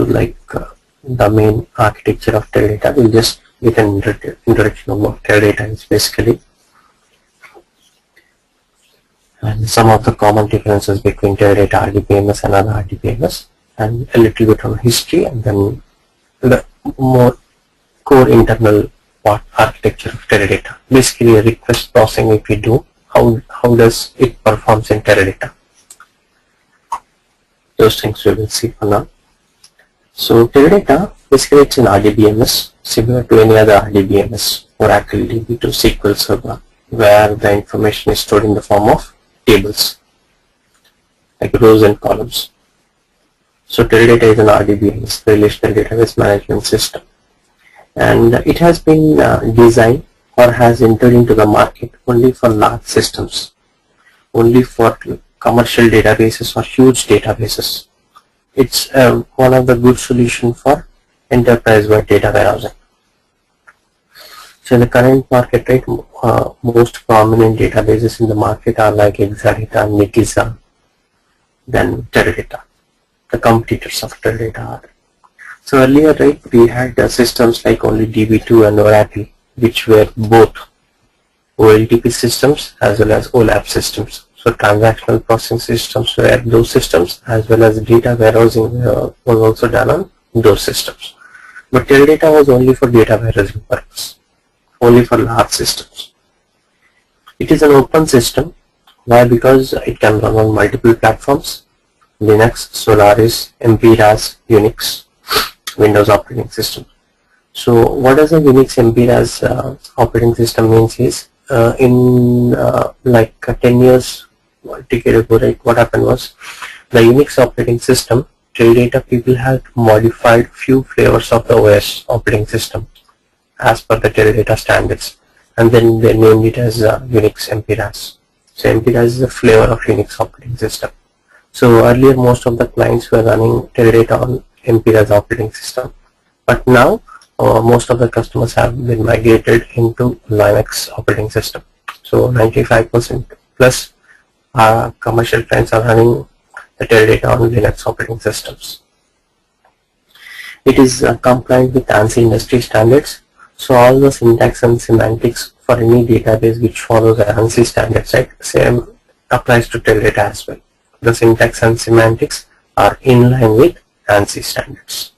like the main architecture of Teradata, we'll just get an introduction of what Teradata is basically, and some of the common differences between Teradata RDBMS and other RDBMS, and a little bit on history, and then the more core internal part architecture of Teradata. Basically a request processing if we do, how does it performs in Teradata. Those things we will see for now. So Teradata, basically it's an RDBMS similar to any other RDBMS, Oracle DB to SQL Server, where the information is stored in the form of tables, like rows and columns. So Teradata is an RDBMS, Relational Database Management System, and it has been designed or has entered into the market only for large systems, only for commercial databases or huge databases. It's one of the good solution for enterprise-wide data warehousing. So in the current market, right, most prominent databases in the market are like Exadata, Netezza, then Teradata. The competitors of Teradata are. So earlier, right, we had systems like only DB2 and Oracle, which were both OLTP systems as well as OLAP systems. So transactional processing systems were those systems, as well as data warehousing was also done on those systems. But Teradata was only for data warehousing purpose, only for large systems. It is an open system. Why? Because it can run on multiple platforms: Linux, Solaris, MPRAS, Unix, Windows operating system. So what does a Unix MPRAS operating system means is, like 10 years, decade ago, right, what happened was the Unix operating system, Teradata people had modified few flavors of the OS operating system as per the Teradata standards, and then they named it as Unix MPRAS. So MPRAS is a flavor of Unix operating system. So earlier most of the clients were running Teradata on MPRAS operating system, but now most of the customers have been migrated into Linux operating system. So 95% plus commercial clients are running the Teradata on Linux operating systems. It is compliant with ANSI industry standards. So all the syntax and semantics for any database which follows the ANSI standards, right, same applies to Teradata as well. The syntax and semantics are in line with ANSI standards.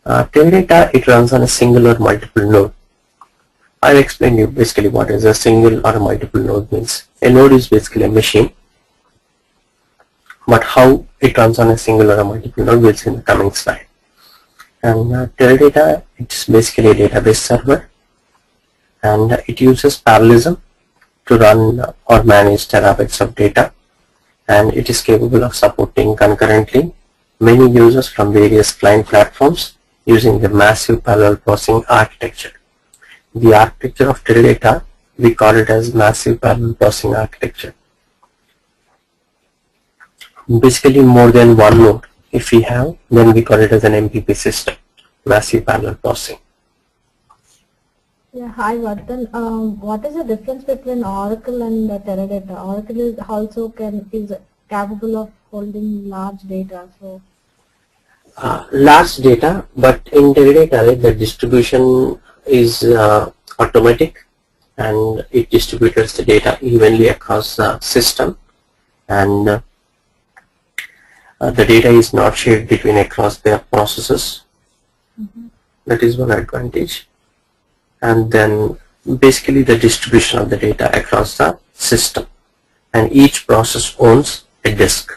Teradata, it runs on a single or multiple node. I'll explain you basically what is a single or a multiple node means. A node is basically a machine, but how it runs on a single or a multiple node we'll see in the coming slide. And Teradata, it's basically a database server, and it uses parallelism to run or manage terabytes of data, and it is capable of supporting concurrently many users from various client platforms using the massive parallel processing architecture. The architecture of Teradata, we call it as massive parallel processing architecture. Basically more than one node if we have, then we call it as an MPP system, massive parallel processing. Yeah, hi Vardhan. What is the difference between Oracle and Teradata? Oracle is also is capable of holding large data. So large data, but in Teradata, right, the distribution is automatic, and it distributes the data evenly across the system, and the data is not shared between across their processes. That is one advantage. And then basically the distribution of the data across the system, and each process owns a disk.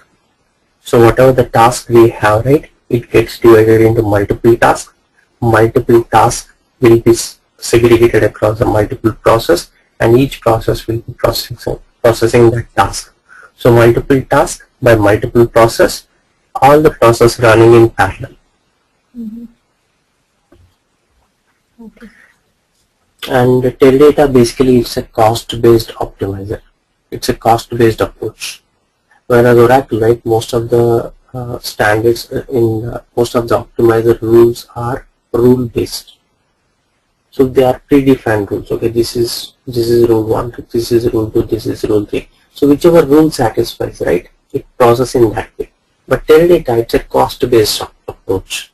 So whatever the task we have, right, it gets divided into multiple tasks. Multiple tasks will be segregated across the multiple process, and each process will be processing that task. So multiple tasks by multiple process, all the process running in parallel. okay. And Teradata, basically it's a cost-based optimizer. It's a cost-based approach. Whereas Oracle, right, most of the standards in most of the optimizer rules are rule-based. So they are predefined rules. Okay, this is rule 1, this is rule 2, this is rule 3. So whichever rule satisfies, right, it processes in that way. But Teradata, it's a cost-based approach.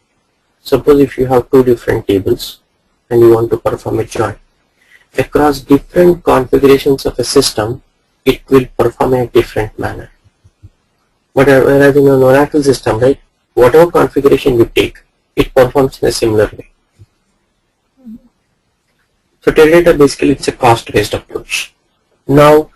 Suppose if you have two different tables and you want to perform a join. Across different configurations of a system, it will perform in a different manner. But whereas in an Oracle system, right, whatever configuration you take, it performs in a similar way. So Teradata basically it's a cost-based approach. Now,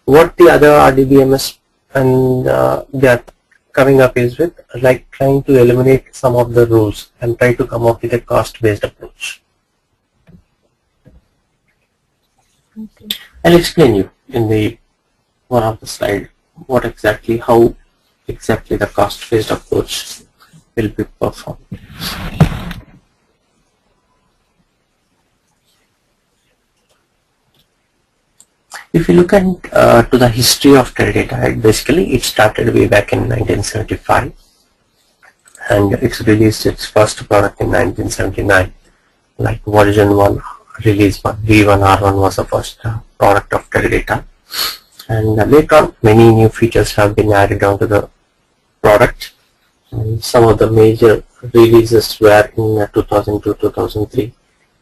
what the other RDBMS and they are coming up is with like trying to eliminate some of the rules and try to come up with a cost-based approach. Okay. I'll explain you in the one of the slide what exactly, how exactly the cost-based approach will be performed. If you look at to the history of Teradata, basically it started way back in 1975 and it's released its first product in 1979, like version 1, release 1, V1 R1 was the first product of Teradata, and later on many new features have been added onto the product, and some of the major releases were in 2002-2003,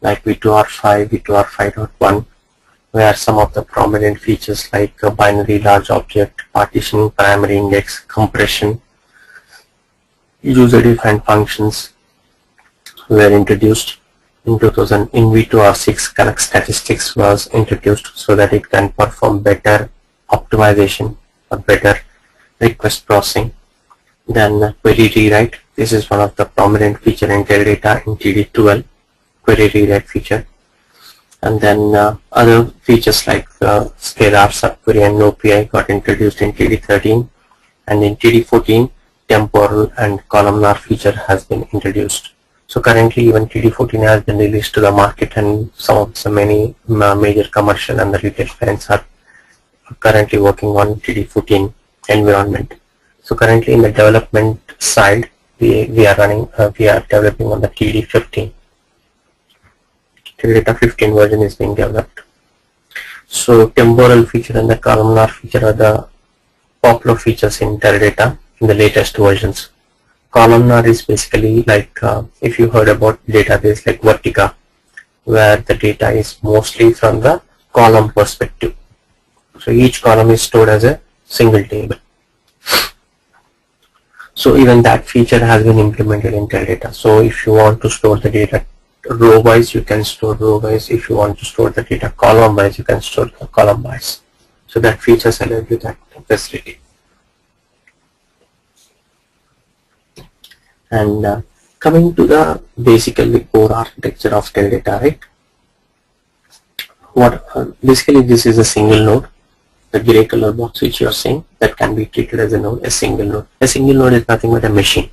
like V2R5, V2R5.1, where some of the prominent features like binary large object, partitioning, primary index, compression, user-defined functions were introduced. In 2000, in V2R6, connect statistics was introduced so that it can perform better optimization or better request processing. Then query rewrite, this is one of the prominent feature in Teradata in TD12, query rewrite feature. And then other features like scalar, subquery and NoPI got introduced in TD13, and in TD14 temporal and columnar feature has been introduced. So currently even TD14 has been released to the market, and some of the many major commercial and the retail clients are currently working on TD14 environment. So currently in the development side, we are developing on the TD15. Teradata 15 version is being developed. So temporal feature and the columnar feature are the popular features in Teradata in the latest versions. Columnar is basically like if you heard about database like Vertica, where the data is mostly from the column perspective. So each column is stored as a single table. So even that feature has been implemented in Teradata. So if you want to store the data row wise, you can store row wise. If you want to store the data column wise, you can store the column wise. So that features allow you that facility. And coming to the basically core architecture of Teradata, right? Basically this is a single node. The gray color box which you are seeing, that can be treated as a node, a single node. A single node is nothing but a machine.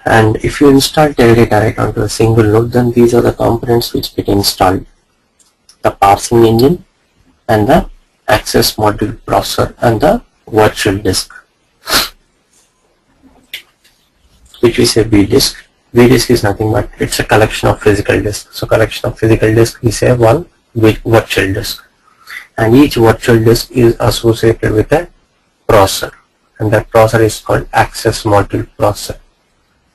And if you install Teradata right onto a single node, then these are the components which get installed: the parsing engine and the access module processor and the virtual disk, which we say vdisk. Vdisk is nothing but it's a collection of physical disks. So collection of physical disk, we say one with virtual disk, and each virtual disk is associated with a processor, and that processor is called access module processor.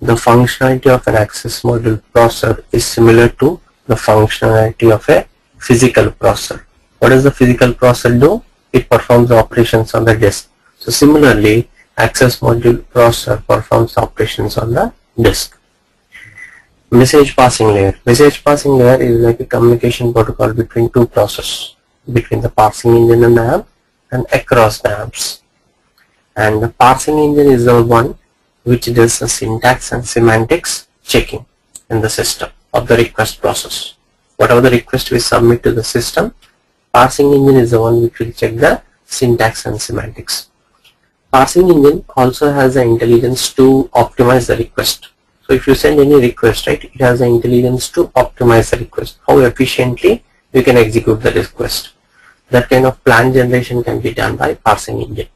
The functionality of an access module processor is similar to the functionality of a physical processor. What does the physical processor do? It performs operations on the disk. So similarly, access module processor performs operations on the disk. Message passing layer. Message passing layer is like a communication protocol between two processes, between the parsing engine and the AMP, and across the AMPs. And the parsing engine is the one which does the syntax and semantics checking in the system of the request process. Whatever the request we submit to the system, parsing engine is the one which will check the syntax and semantics. Parsing engine also has the intelligence to optimize the request. So if you send any request, right, it has the intelligence to optimize the request, how efficiently you can execute the request. That kind of plan generation can be done by parsing engine.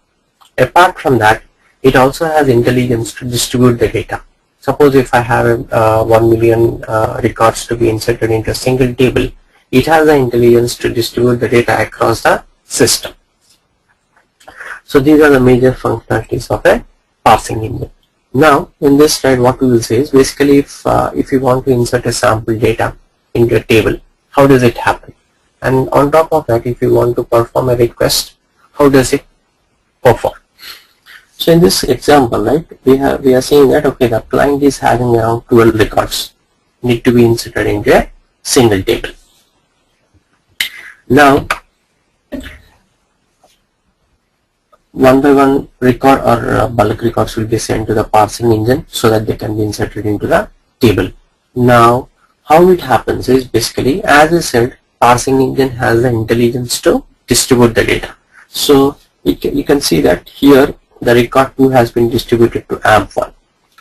Apart from that, it also has intelligence to distribute the data. Suppose if I have 1 million records to be inserted into a single table, it has the intelligence to distribute the data across the system. So these are the major functionalities of a parsing engine. Now in this slide what we will say is basically if you want to insert a sample data into a table, how does it happen? And on top of that, if you want to perform a request, how does it perform? So in this example, right, we are saying that okay, the client is having around 12 records need to be inserted into a single table. Now one by one record or bulk records will be sent to the parsing engine so that they can be inserted into the table. Now how it happens is basically, as I said, parsing engine has the intelligence to distribute the data. So you can see that here the record 2 has been distributed to AMP1,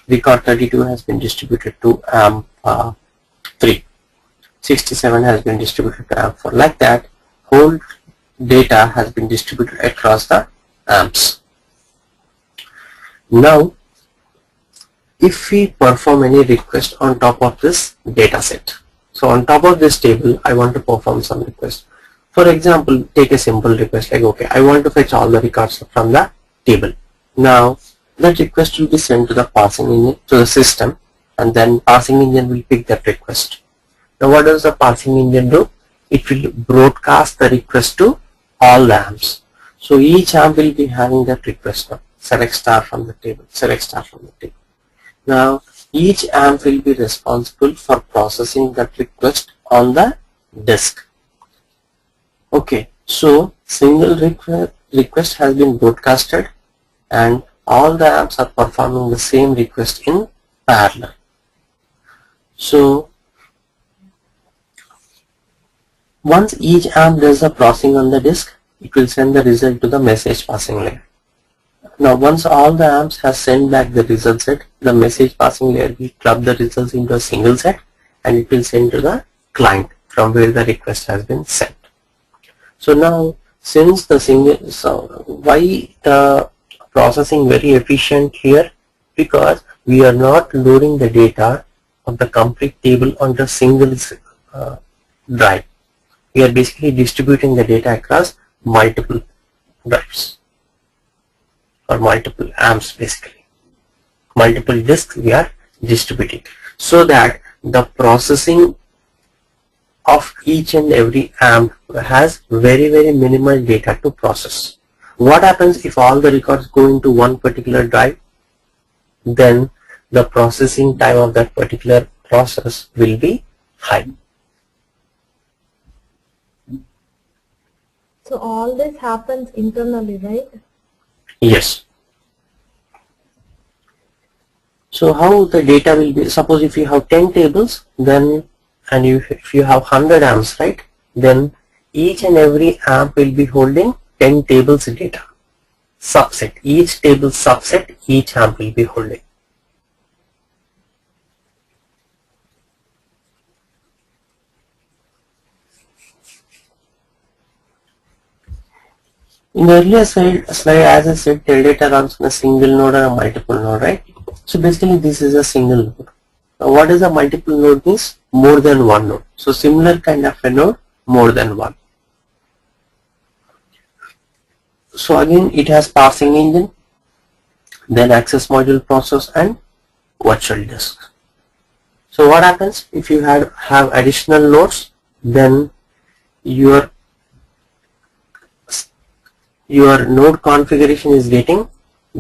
record 32 has been distributed to AMP3, 67 has been distributed to AMP4. Like that, whole data has been distributed across the AMPs. Now if we perform any request on top of this data set, so on top of this table I want to perform some request. For example, take a simple request like okay, I want to fetch all the records from the table. Now that request will be sent to the parsing engine, to the system, and then parsing engine will pick that request. Now what does the parsing engine do? It will broadcast the request to all the AMPs. So each AMP will be having that request now. Select star from the table, select star from the table. Now each AMP will be responsible for processing that request on the disk. Okay, so single request has been broadcasted and all the AMPs are performing the same request in parallel. So once each AMP does the processing on the disk, it will send the result to the message passing layer. Now once all the AMPs has sent back the result set, the message passing layer will club the results into a single set and it will send to the client from where the request has been sent. So now since the single, so why the processing very efficient here? Because we are not loading the data of the complete table on the single drive. We are basically distributing the data across multiple drives or multiple AMPs, basically multiple disks we are distributing, so that the processing of each and every AMP has very minimal data to process. What happens if all the records go into one particular drive? Then the processing time of that particular process will be high. So all this happens internally, right? Yes. So how the data will be, suppose if you have 10 tables, then and if you have 100 AMPs, right, then each and every AMP will be holding 10 tables data. Subset, each table subset, each AMP will be holding. In the earlier slide, as I said, Teradata runs on a single node or a multiple node, right? So basically this is a single node. Now what is a multiple node means? More than one node. So similar kind of a node, more than one. So again it has parsing engine, then access module process and virtual disk. So what happens if you have additional nodes? Then your node configuration is getting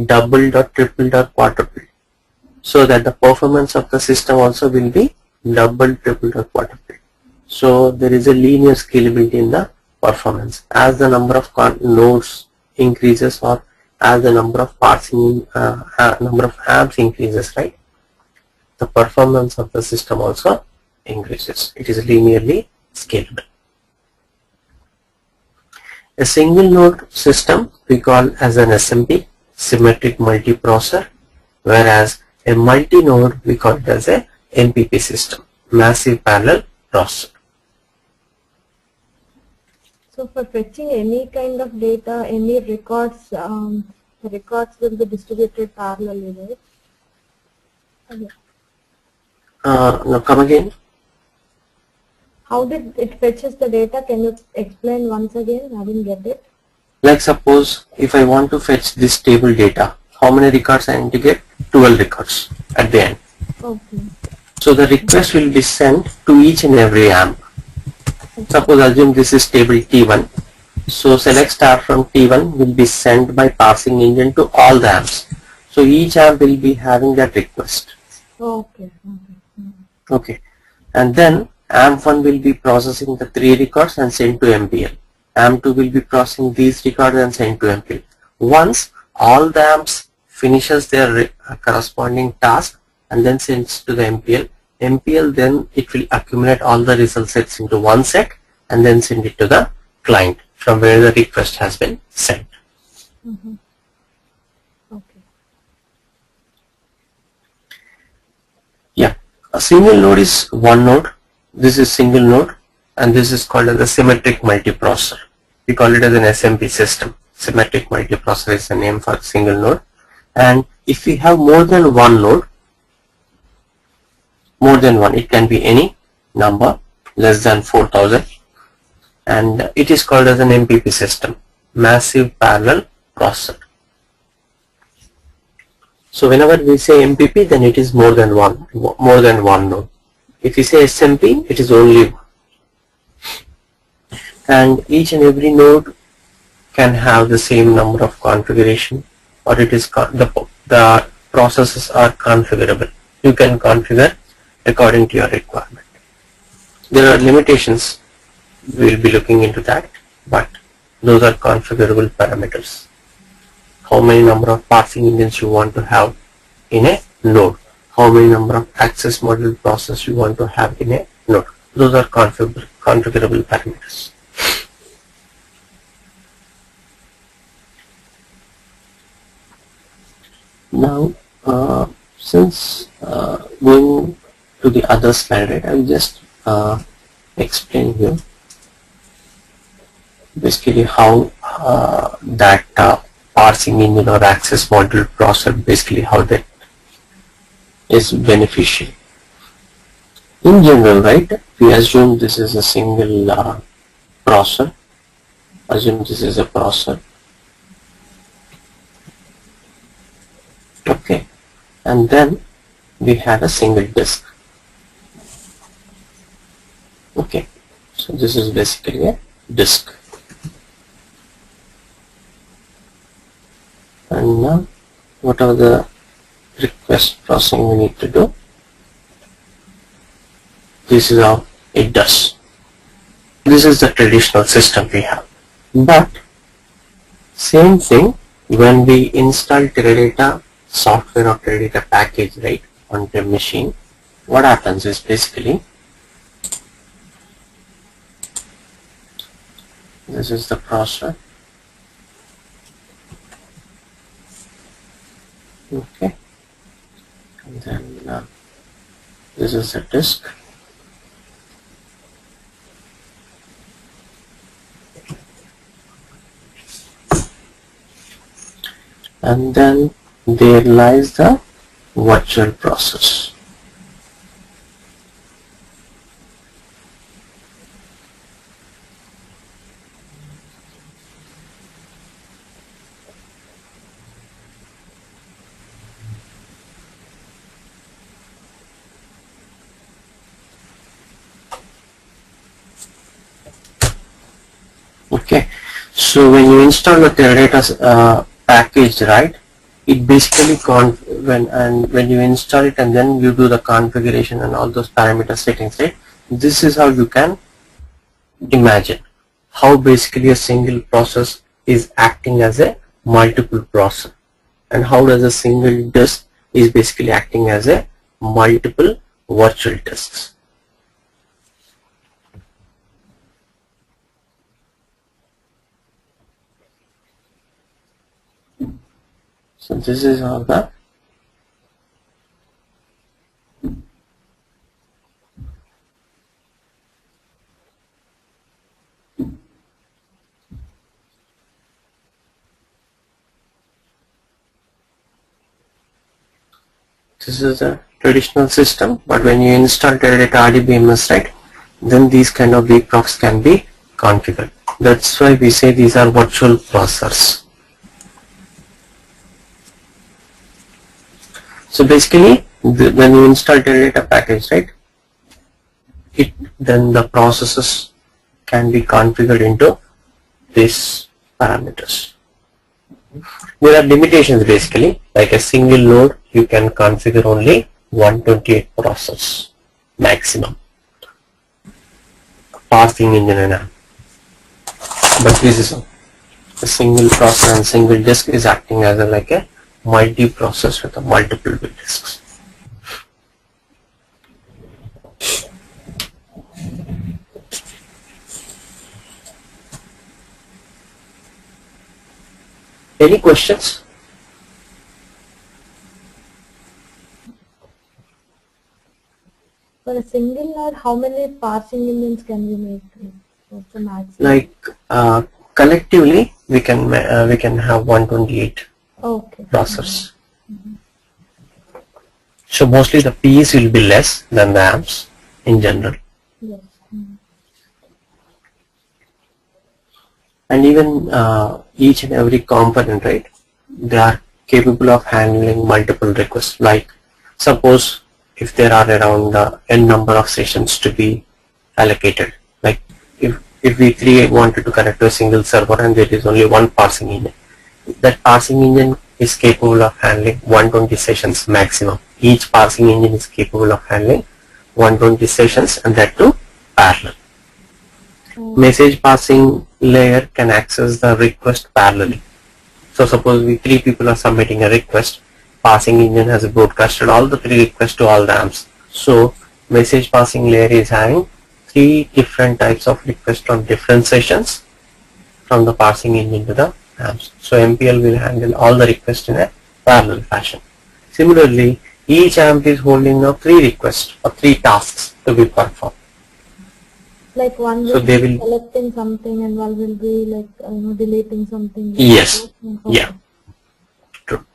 doubled or tripled or quadrupled, so that the performance of the system also will be doubled, tripled or quadrupled. So there is a linear scalability in the performance. As the number of nodes increases or as the number of parsing number of AMPs increases, right, the performance of the system also increases. It is linearly scalable. A single node system we call as an SMP, symmetric multiprocessor, whereas a multi-node we call it as a MPP system, massive parallel processor. So for fetching any kind of data, any records, the records will be distributed parallelly, right? Okay. Now come again. How did it fetches the data? Can you explain once again? I didn't get it. Like suppose if I want to fetch this table data, how many records I need to get? 12 records at the end. Okay. So the request will be sent to each and every AMP. Suppose assume this is table T1. So select star from T1 will be sent by parsing engine to all the AMPs. So each AMP will be having that request. Okay. Okay. And then AMP1 will be processing the 3 records and send to MPL. AMP2 will be processing these records and send to MPL. Once all the AMPs finishes their corresponding task and then sends to the MPL, MPL then it will accumulate all the result sets into one set and then send it to the client from where the request has been sent. Okay. Yeah, a single node is one node. This is single node, and this is called as a symmetric multiprocessor. We call it as an SMP system. Symmetric multiprocessor is the name for single node. And if we have more than one node, it can be any number less than 4000, and it is called as an MPP system, massive parallel processor. So whenever we say MPP, then it is more than one node. If we say SMP, it is only one. And each and every node can have the same number of configuration, or it is the processes are configurable. You can configure according to your requirement. There are limitations. We will be looking into that, but those are configurable parameters. How many number of parsing engines you want to have in a node, how many number of access module process you want to have in a node. Those are configurable parameters. Now, since going to the other slide, right, I will just explain here basically how that parsing engine or access module processor, basically how that is beneficial. In general, right, we assume this is a single processor. Assume this is a processor. Okay, and then we have a single disk. Okay, so this is basically a disk. And now, what are the request processing we need to do? This is how it does. This is the traditional system we have. But same thing when we install Teradata software or Teradata package, right, on the machine, what happens is basically this is the processor. Okay, and then this is the disk. And then there lies the virtual process. Okay, so when you install the Teradata package, right, it basically when you install it and then you do the configuration and all those parameter settings, right, this is how you can imagine how basically a single process is acting as a multiple process, and how does a single disk is basically acting as a multiple virtual disks. So this is how this is a traditional system, but when you install Teradata RDBMS, right, then these kind of vprocs can be configured. That's why we say these are virtual processors. So basically, when you install Teradata package, right, then the processes can be configured into these parameters. There are limitations basically, like a single node you can configure only 128 process maximum parsing engine and app. But this is a single process and single disk is acting as like a multi-process with a multiple disks. Any questions? For a single node, how many parsing engines can we make? What's the maximum? Like collectively, we can have 128 processors. So mostly the P's will be less than the amps in general. Yes. And even each and every component, right, they are capable of handling multiple requests. Like suppose if there are around n number of sessions to be allocated, like if we three wanted to connect to a single server and there is only one parsing engine, that parsing engine is capable of handling 120 sessions maximum. Each parsing engine is capable of handling 120 sessions, and that too parallel. Message passing layer can access the request parallelly. So suppose we three people are submitting a request, passing engine has broadcasted all the three requests to all the amps. So message passing layer is having three different types of requests from different sessions from the parsing engine to the amps. So MPL will handle all the requests in a parallel fashion. Similarly, each amp is holding now three requests or three tasks to be performed. Like one will be selecting something and one will be like deleting something. Yes. Yeah. True.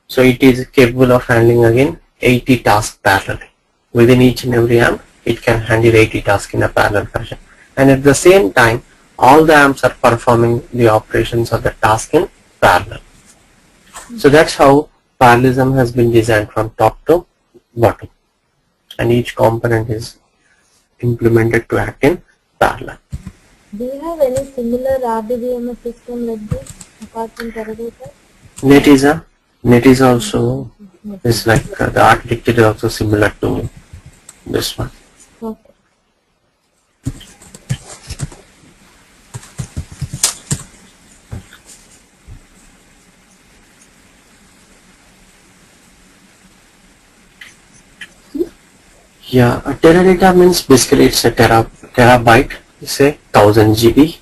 So it is capable of handling again 80 tasks parallelly. Within each and every amp, it can handle 80 tasks in a parallel fashion. And at the same time, all the amps are performing the operations of the task in parallel. So that's how parallelism has been designed from top to bottom. And each component is implemented to act in parallel. Do you have any similar RDBMS system like this apart from Teradata? Net is also is like the architecture is also similar to this one. Okay. Yeah, a Teradata means basically it's a terabyte. Say 1000 GB,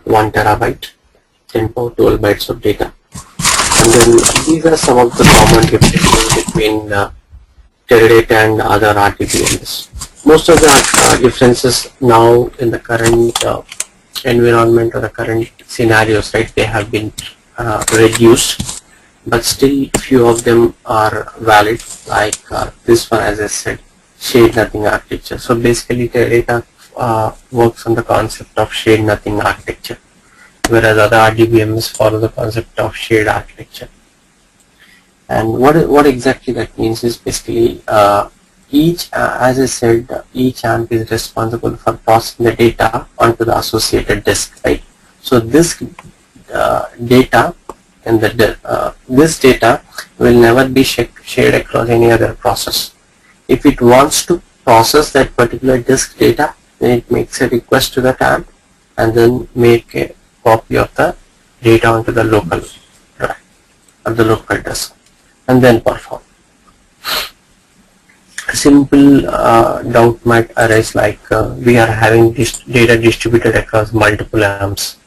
1 terabyte, 10 power 12 bytes of data. And then these are some of the common differences between Teradata and other RDBMS. Most of the differences now in the current environment or the current scenarios, right, they have been reduced, but still few of them are valid, like this one, as I said, shared nothing architecture. So basically Teradata works on the concept of shared nothing architecture, whereas other RDBMS follow the concept of shared architecture. And what exactly that means is basically as I said, each AMP is responsible for processing the data onto the associated disk, right? So this data and this data will never be shared across any other process. If it wants to process that particular disk data, then it makes a request to the AMP and then make a copy of the data onto the local drive or the local disk and then perform. A simple doubt might arise, like we are having this data distributed across multiple AMPs.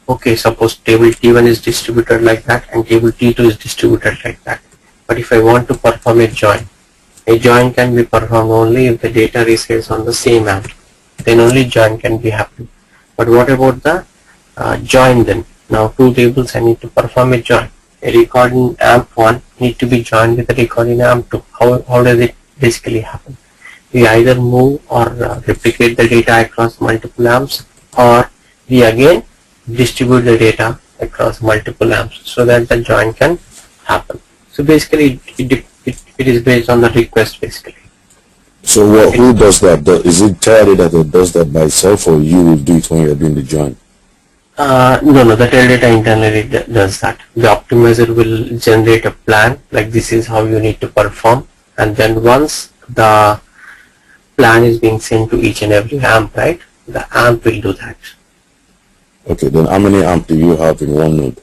Okay, suppose table T1 is distributed like that and table T2 is distributed like that. But if I want to perform a join can be performed only if the data resides on the same AMP. Then only join can be happened. But what about the join then? Now two tables I need to perform a join. A record in AMP1 need to be joined with a record in AMP2. How does it basically happen? We either move or replicate the data across multiple AMPs, or we again distribute the data across multiple AMPs so that the join can happen. So basically it is based on the request basically. So who does that? Is it Teradata that does that by itself, or you will do it when you're doing the join? No, the Teradata internally does that. The optimizer will generate a plan, like this is how you need to perform, and then once the plan is being sent to each and every AMP, right, the AMP will do that. Okay, then how many AMP do you have in one node?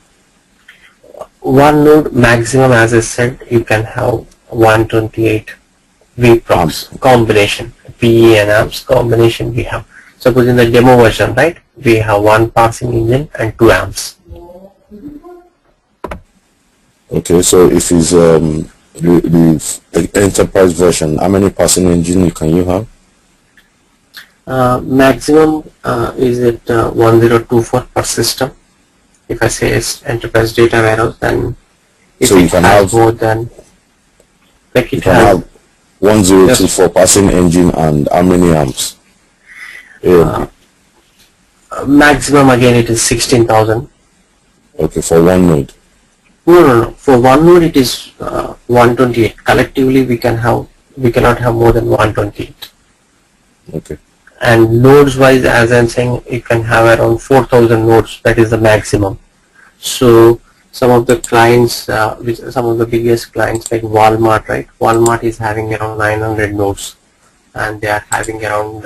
One node maximum, as I said, you can have 128 vprocs combination, PE and AMPs combination we have. Suppose in the demo version, right, we have one parsing engine and 2 AMPs. Okay, so if it's the enterprise version, how many parsing engine can you have? Maximum is at 1024 per system. If I say it's enterprise data warehouse, then if So you it can has have more than, like you it can has have 1024 parsing engine and how many amps? maximum again it is 16,000. Okay, for one node. No. For one node it is 128. Collectively we cannot have more than 128. Okay. And nodes wise, as I'm saying, you can have around 4,000 nodes. That is the maximum. So some of the clients, some of the biggest clients like Walmart, right? Walmart is having around 900 nodes, and they are having around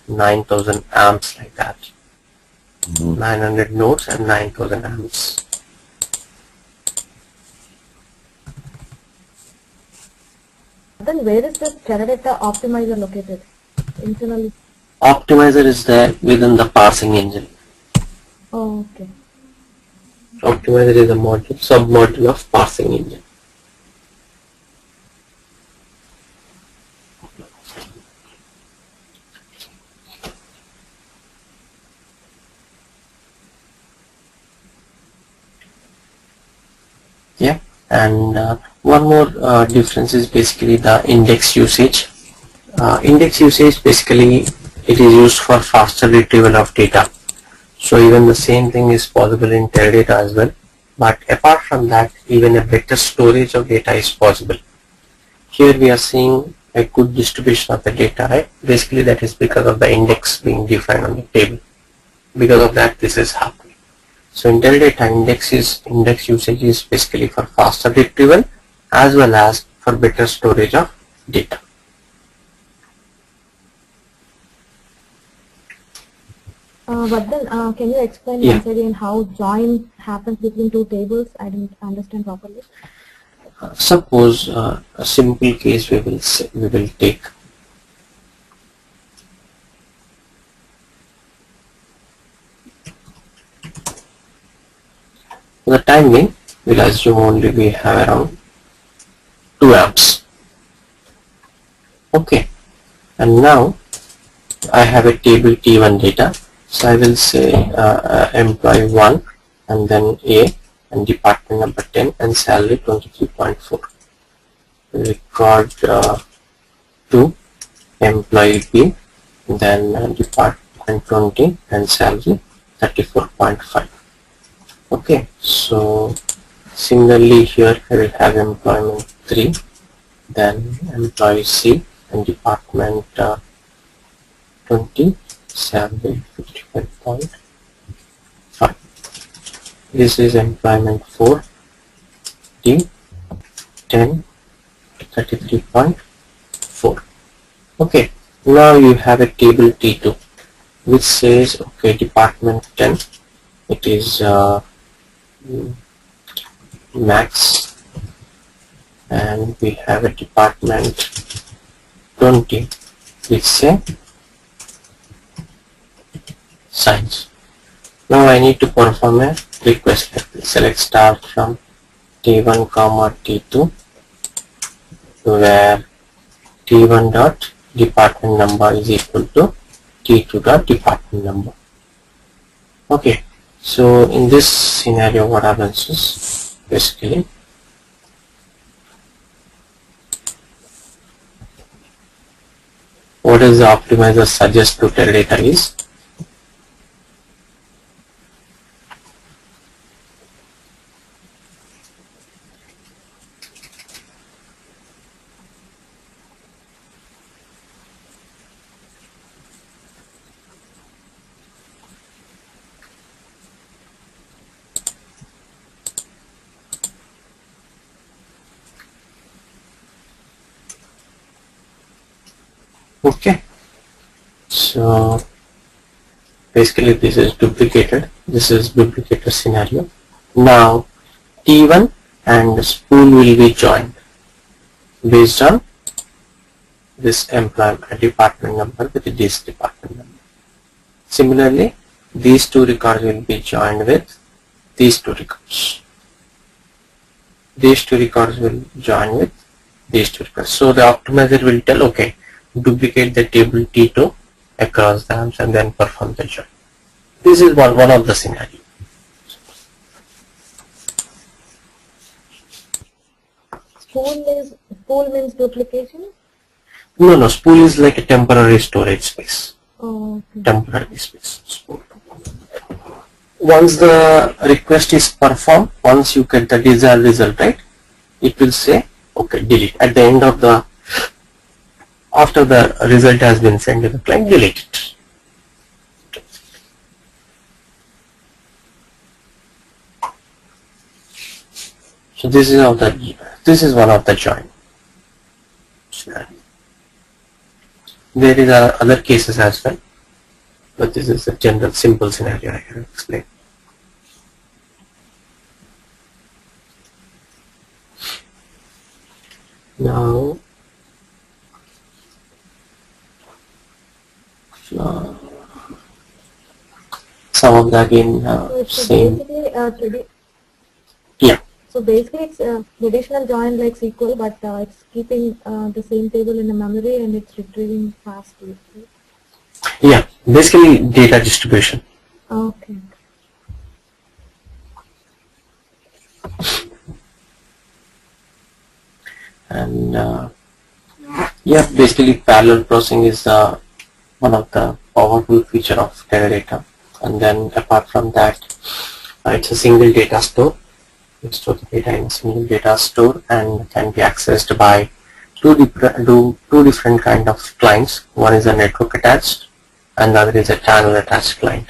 9,000 amps like that. 900 nodes and 9,000 amps. Then where is this Teradata optimizer located? Internally? Optimizer is there within the parsing engine. Oh, okay. Optimizer is a module, sub-module of parsing engine. Yeah, and one more difference is basically the index usage. Index usage basically it is used for faster retrieval of data. So even the same thing is possible in Teradata as well. But apart from that, even a better storage of data is possible. Here we are seeing a good distribution of the data, right? Basically that is because of the index being defined on the table. Because of that, this is happening. So in Teradata, index usage is basically for faster retrieval as well as for better storage of data. But then, can you explain once again how join happens between two tables? I didn't understand properly. Suppose a simple case we will take. For the time being, we'll assume only we have around 2 amps. Okay, and now I have a table T1 data. So I will say employee 1 and then A and department number 10 and salary 23.4. Record 2 employee B, then department 20 and salary 34.5. Okay, so similarly here I will have employment 3, then employee C and department 20, salary 55.5. This is employment 4, D 10, 33.4. Okay, now you have a table T2 which says, okay, department 10, it is max, and we have a department 20 which say science. Now I need to perform a request like this. Select start from T1 comma T2 where T1 dot department number is equal to T2 dot department number. Okay, so in this scenario what happens is basically what does the optimizer suggest to Teradata is Okay, so basically this is duplicated. This is duplicated scenario. Now T1 and spool will be joined based on this employment department number with this department number. Similarly, these two records will be joined with these two records. These two records will join with these two records. So the optimizer will tell, okay, duplicate the table T2 across the arms and then perform the join. This is one of the scenarios. Spool means duplication? No, spool is like a temporary storage space. Oh, okay. Temporary space. Spool. Once the request is performed, once you get the desired result, right, it will say, okay, delete. At the end of the, after the result has been sent to the client, delete it. So this is one of the join scenario. There is other cases as well, but this is a general simple scenario I can explain. Now, some of the again same. Yeah. So basically it's a traditional join like SQL, but it's keeping the same table in the memory and it's retrieving fastly. Right? Yeah, basically data distribution. Okay. And yeah, basically parallel processing is one of the powerful feature of Teradata. And then apart from that, it's a single data store. You store the data in a single data store and can be accessed by two different kind of clients. One is a network attached and the other is a channel attached client.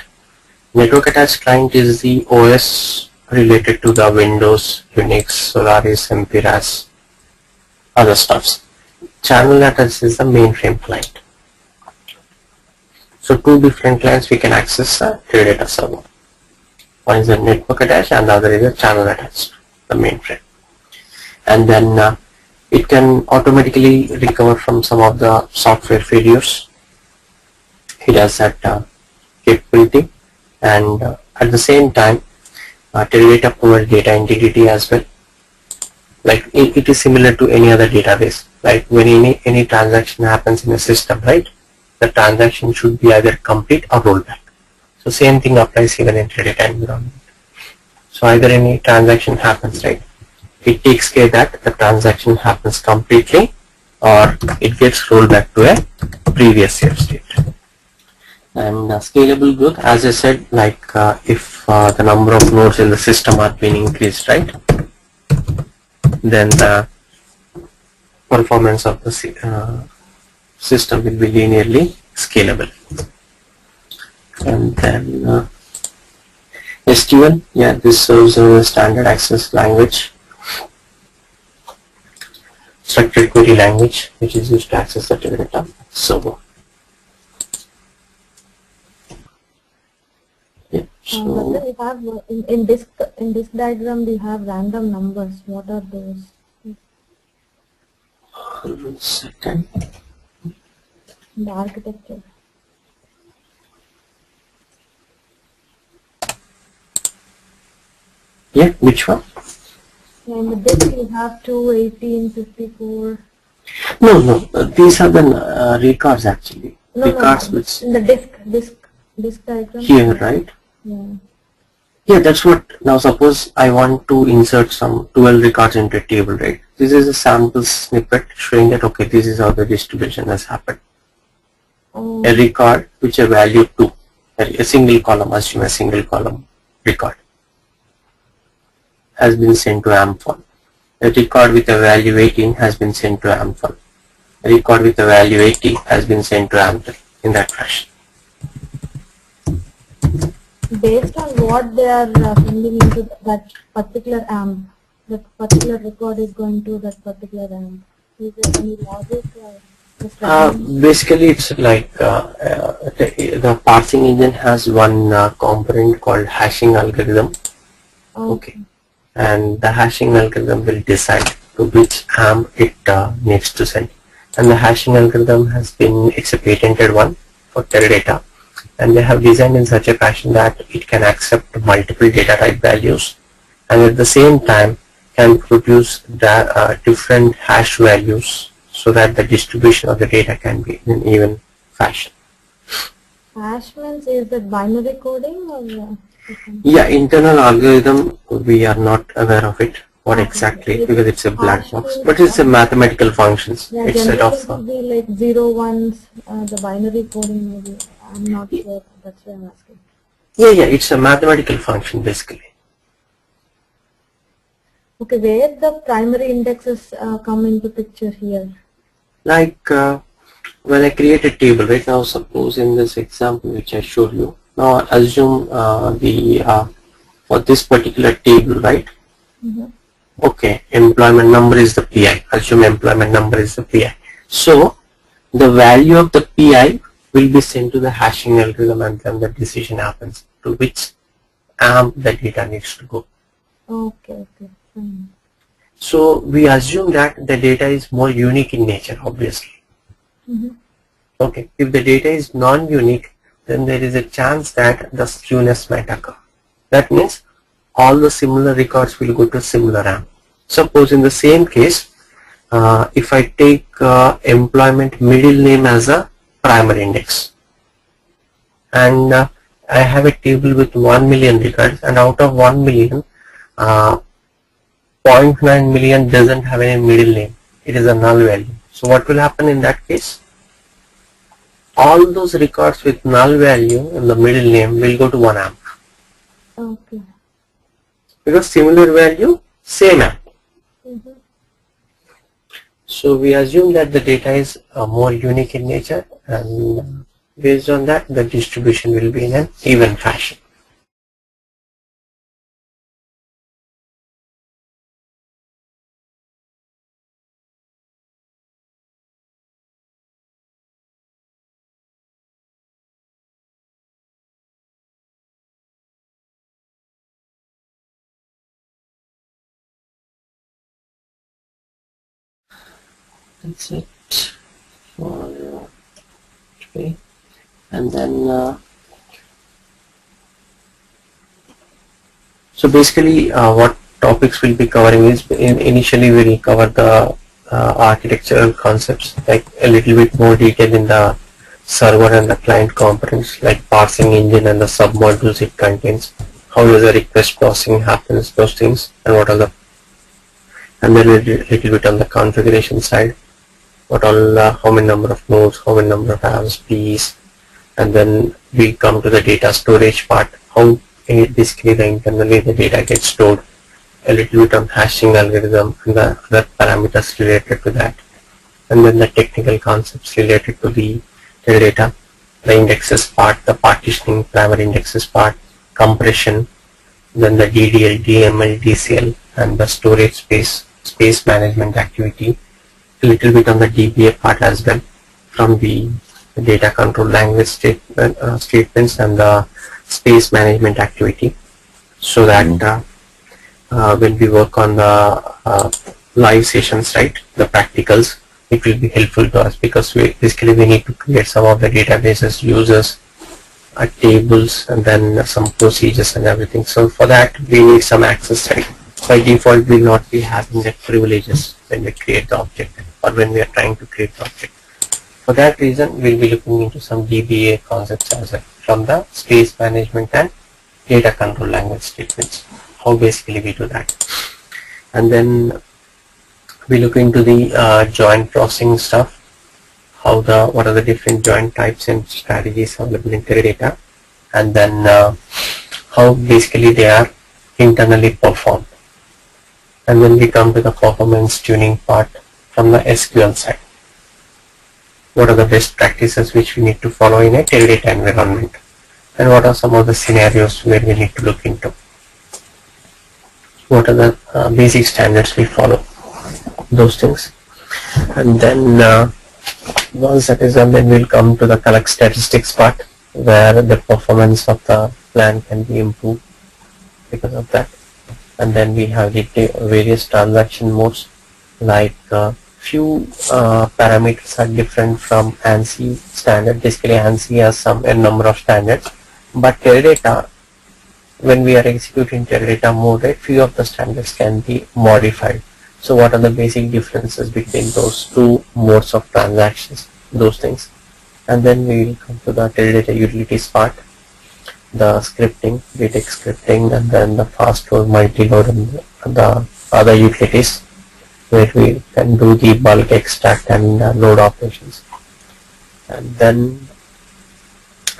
Network attached client is the OS related to the Windows, Unix, Solaris, MPRAS, other stuffs. Channel attached is the mainframe client. So two different clients we can access a Teradata server. One is a network attached and the other is a channel attached, the mainframe. And then it can automatically recover from some of the software failures. It has that capability, and at the same time Teradata provides data integrity as well. Like it is similar to any other database. Like when any transaction happens in a system, right? The transaction should be either complete or rollback. So same thing applies even in Teradata environment. So either any transaction happens, right? It takes care that the transaction happens completely or it gets rolled back to a previous save state. And scalable growth, as I said, like if the number of nodes in the system are being increased, right? Then the performance of the system will be linearly scalable. And then SQL, yeah, this serves as a standard access language, structured query language, which is used to access the Teradata server. Yeah, so But we have in this diagram we have random numbers. What are those? 1 second. The architecture. Yeah, which one? In the disk you have 2, 18, 54. No, these are the records actually. Records No. which In the disk diagram. here, right? Yeah. Yeah, that's what. Now suppose I want to insert some 12 records into a table, right? This is a sample snippet showing that, okay, this is how the distribution has happened. Oh. A record which a value 2, a single column, assume a single column record, has been sent to AMP1. A record with a value 18 has been sent to AMP1. A record with a value 80 has been sent to AMP2 in that fashion. Based on what they are sending into that particular AMP, that particular record is going to that particular AMP. Is there any logic? Basically, it's like the parsing engine has one component called hashing algorithm. Okay. And the hashing algorithm will decide to which AMP it needs to send. And the hashing algorithm it's a patented one for Teradata, and they have designed in such a fashion that it can accept multiple data type values and at the same time can produce different hash values so that the distribution of the data can be in an even fashion. Hash means is that binary coding or? Yeah, internal algorithm, we are not aware of it, what exactly, because it's a black box, but it's a mathematical functions. Yeah, it's generally set it will be like 0, 1s, the binary coding maybe. I'm not sure, that's why I'm asking. Yeah, it's a mathematical function basically. Okay, where the primary indexes come into picture here? Like when I create a table, right now, suppose in this example which I showed you, now assume for this particular table, right? Okay, employment number is the PI. Assume employment number is the PI. So the value of the PI will be sent to the hashing algorithm and then the decision happens to which AMP the data needs to go. Okay. So we assume that the data is more unique in nature, obviously. Okay, if the data is non-unique, then there is a chance that the skewness might occur. That means all the similar records will go to similar AMP. Suppose in the same case, if I take employment middle name as a primary index, and I have a table with 1 million records, and out of 1 million, 0.9 million doesn't have any middle name. It is a null value. So what will happen in that case? All those records with null value in the middle name will go to 1 AMP. Okay. Because similar value, same AMP. So we assume that the data is more unique in nature, and based on that the distribution will be in an even fashion. That's it for today. And then so basically what topics we'll be covering is initially we'll cover the architectural concepts, like a little bit more detail in the server and the client components, like parsing engine and the submodules it contains, how does the request processing happens, those things, and what are the, and then a little bit on the configuration side, what all, how many number of nodes, how many number of ISPs, and then we come to the data storage part, how basically internally the data gets stored, a little bit on hashing algorithm and the other parameters related to that, and then the technical concepts related to the data, the indexes part, the partitioning, primary indexes part, compression, then the DDL, DML, DCL, and the storage space management activity, a little bit on the DBA part as well, from the data control language statements and the space management activity, so that when we work on the live sessions, right, the practicals, it will be helpful to us, because we need to create some of the databases, users, tables, and then some procedures and everything. So for that we need some access, right? By default we will not be having the privileges when we create the object or when we are trying to create the object. For that reason we will be looking into some DBA concepts as well, from the space management and data control language statements, how basically we do that. And then we look into the joint processing stuff, what are the different joint types and strategies available in Teradata, and then how basically they are internally performed. And then we come to the performance tuning part from the SQL side. What are the best practices which we need to follow in a Teradata environment, and what are some of the scenarios where we need to look into. What are the basic standards we follow, those things. And then Once that is done, then we'll come to the collect statistics part, where the performance of the plan can be improved because of that. And then we have the various transaction modes, like few parameters are different from ANSI standard. Basically, ANSI has a number of standards, but Teradata, when we are executing Teradata mode, right, few of the standards can be modified. So what are the basic differences between those two modes of transactions, those things. And then we will come to the Teradata utilities part, the scripting, data scripting, and then the fast load, multi-load, and the other utilities where we can do the bulk extract and load operations. And then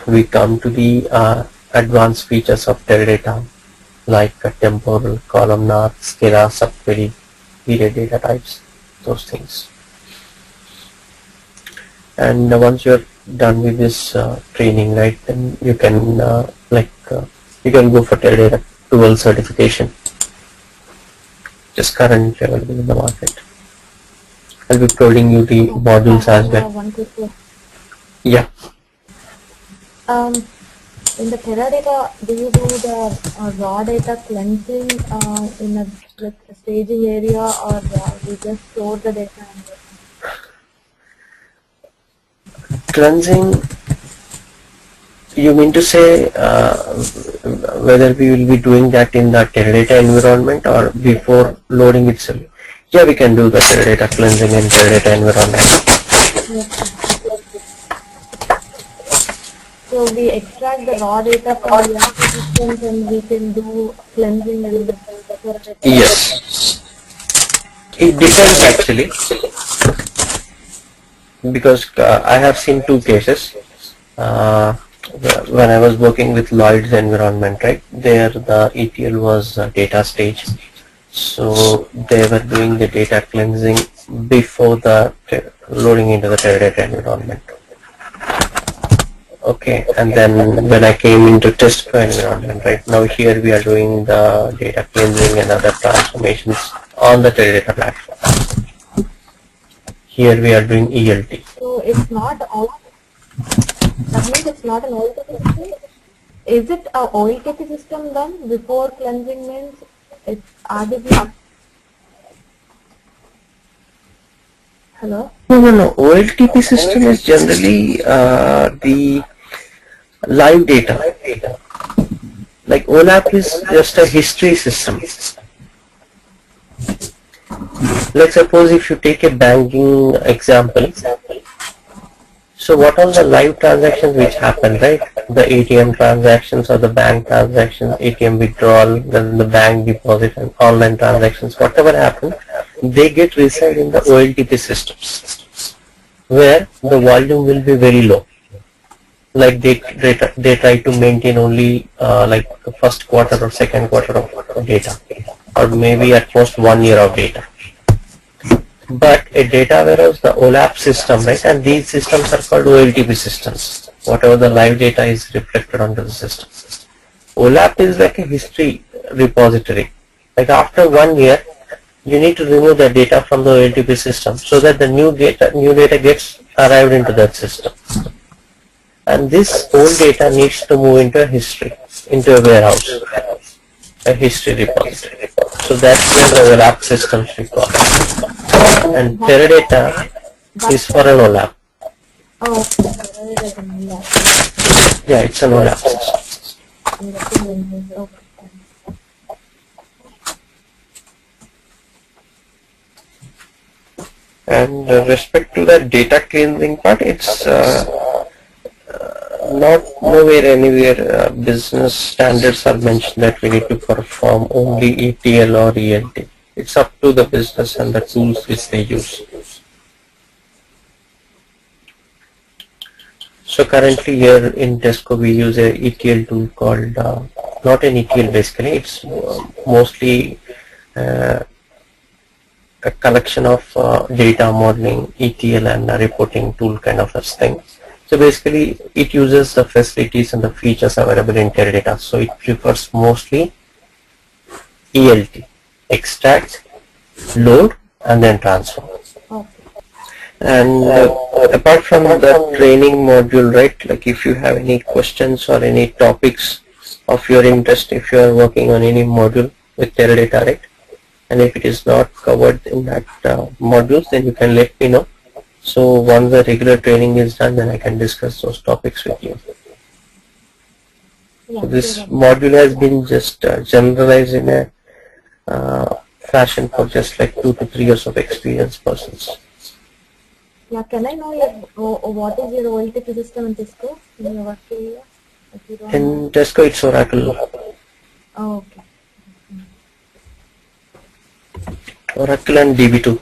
we come to the advanced features of Teradata, like temporal, columnar, scalar, subquery, period data types, those things. And once you're done with this training, right, then you can you can go for Teradata 12 certification, just currently available in the market. I'll be providing you the modules as well. One question. Yeah. In the Teradata, do you do the raw data cleansing in a staging area, or you just store the data? Cleansing, you mean to say whether we will be doing that in the Teradata environment or before loading itself? Yeah, we can do the Teradata cleansing in Teradata environment. Yes. So we extract the raw data from the systems and we can do cleansing and the Teradata. Yes, it depends actually, because I have seen two cases. When I was working with Lloyd's environment, right, there the ETL was data stage, so they were doing the data cleansing before the loading into the Teradata environment. Okay, and then when I came into test environment, right, now here we are doing the data cleansing and other transformations on the Teradata platform. Here we are doing ELT. So it's not all. That means it's not an OLTP system. Is it a OLTP system then before cleansing means it's RDBMS? Hello? No. OLTP system is generally the live data. Like OLAP is just a history system. Let's suppose if you take a banking example. So what are the live transactions which happen, right? The ATM transactions or the bank transactions, ATM withdrawal, then the bank deposit and online transactions, whatever happens, they get reside in the OLTP systems, where the volume will be very low. Like they try to maintain only like the first quarter or second quarter of data, or maybe at most 1 year of data. But a data warehouse, the OLAP system, right, and these systems are called OLTP systems, whatever the live data is reflected onto the system. OLAP is like a history repository. Like after 1 year, you need to remove the data from the OLTP system so that the new data gets arrived into that system. And this old data needs to move into a history, into a warehouse, a history repository. So that's where the OLAP systems require. And Teradata is for an OLAP. Oh, okay. Teradata is an OLAP. Yeah, it's an OLAP system. Okay. And respect to the data cleansing part, it's not nowhere anywhere business standards are mentioned that we need to perform only ETL or ELT. It's up to the business and the tools which they use. So currently here in Tesco we use a ETL tool called, not an ETL basically, it's mostly a collection of data modeling, ETL and reporting tool kind of a thing. So basically it uses the facilities and the features available in Teradata. So it prefers mostly ELT, extract, load and then transform. Okay. And apart from the training module, right, like if you have any questions or any topics of your interest, if you are working on any module with Teradata, right, and if it is not covered in that modules, then you can let me know. So once the regular training is done, then I can discuss those topics with you. Yeah, So this sure. module has been just generalized in a fashion for just like 2 to 3 years of experience persons. Yeah, can I know your what is your OLTP system in Cisco in your work area? If you don't mind. In Tesco, it's Oracle. Oh, okay. Oracle and DB2.